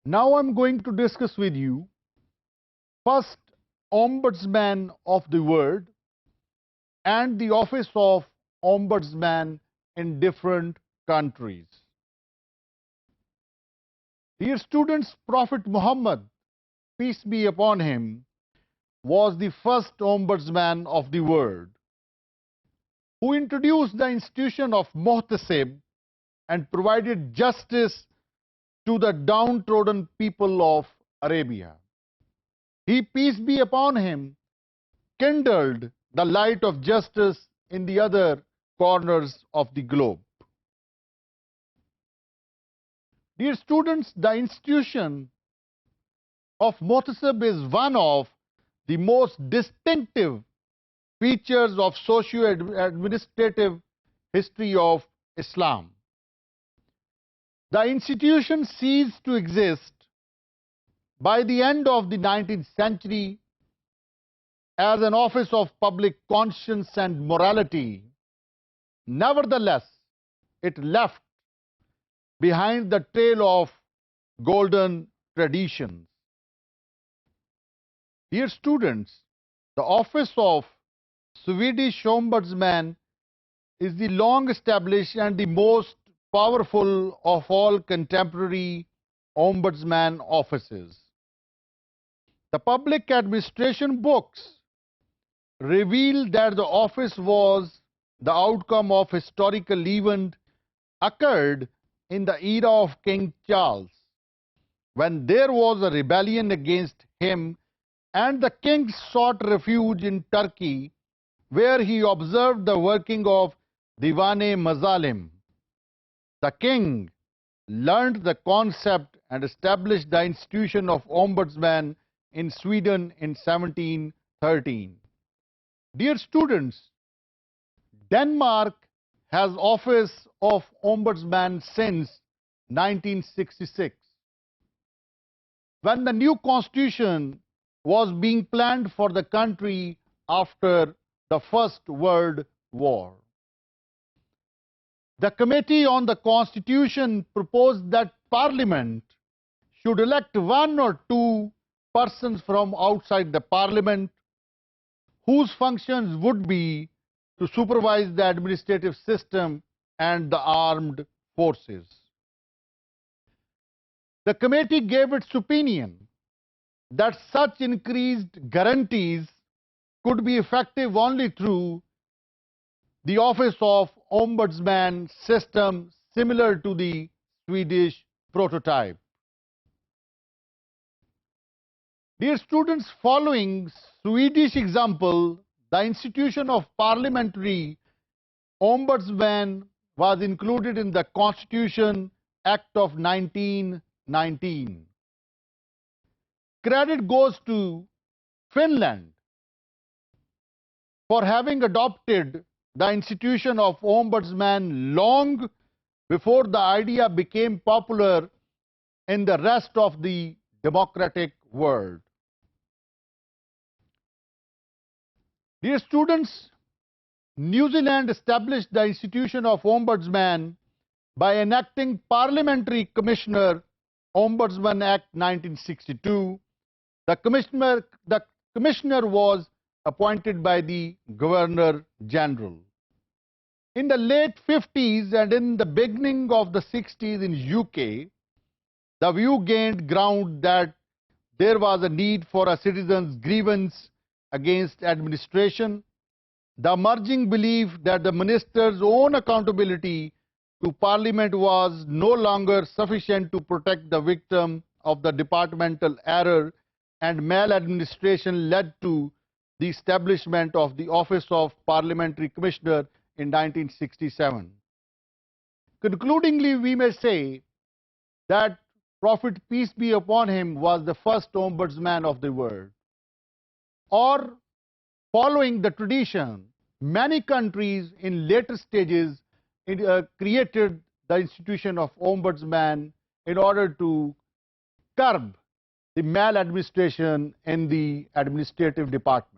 Now I'm going to discuss with you first Ombudsman of the world and the office of Ombudsman in different countries. Dear students, Prophet Muhammad, peace be upon him, was the first Ombudsman of the world who introduced the institution of Muhtasib and provided justice to the downtrodden people of Arabia. He, peace be upon him, kindled the light of justice in the other corners of the globe. Dear students, the institution of Muhtasib is one of the most distinctive features of socio-administrative history of Islam. The institution ceased to exist by the end of the 19th century as an office of public conscience and morality. Nevertheless, it left behind the trail of golden traditions. Dear students, the office of Swedish Ombudsman is the long established and the most powerful of all contemporary ombudsman offices. The public administration books reveal that the office was the outcome of historical event occurred in the era of King Charles, when there was a rebellion against him and the king sought refuge in Turkey, where he observed the working of Divane Mazalim. The king learned the concept and established the institution of Ombudsman in Sweden in 1713. Dear students, Denmark has office of Ombudsman since 1966. When the new constitution was being planned for the country after the First World War. The Committee on the Constitution proposed that Parliament should elect one or two persons from outside the Parliament whose functions would be to supervise the administrative system and the armed forces. The committee gave its opinion that such increased guarantees could be effective only through the office of Ombudsman system similar to the Swedish prototype. Dear students, following Swedish example, the institution of parliamentary ombudsman was included in the Constitution Act of 1919. Credit goes to Finland for having adopted the institution of ombudsman long before the idea became popular in the rest of the democratic world. Dear students, New Zealand established the institution of Ombudsman by enacting Parliamentary Commissioner Ombudsman Act 1962. The commissioner was appointed by the Governor General. In the late 50s and in the beginning of the 60s in UK, the view gained ground that there was a need for a citizen's grievance against administration. The emerging belief that the minister's own accountability to Parliament was no longer sufficient to protect the victim of the departmental error and maladministration led to the establishment of the Office of Parliamentary Commissioner in 1967. Concludingly, we may say that Prophet, peace be upon him, was the first ombudsman of the world. Or, following the tradition, many countries in later stages created the institution of ombudsman in order to curb the maladministration in the administrative department.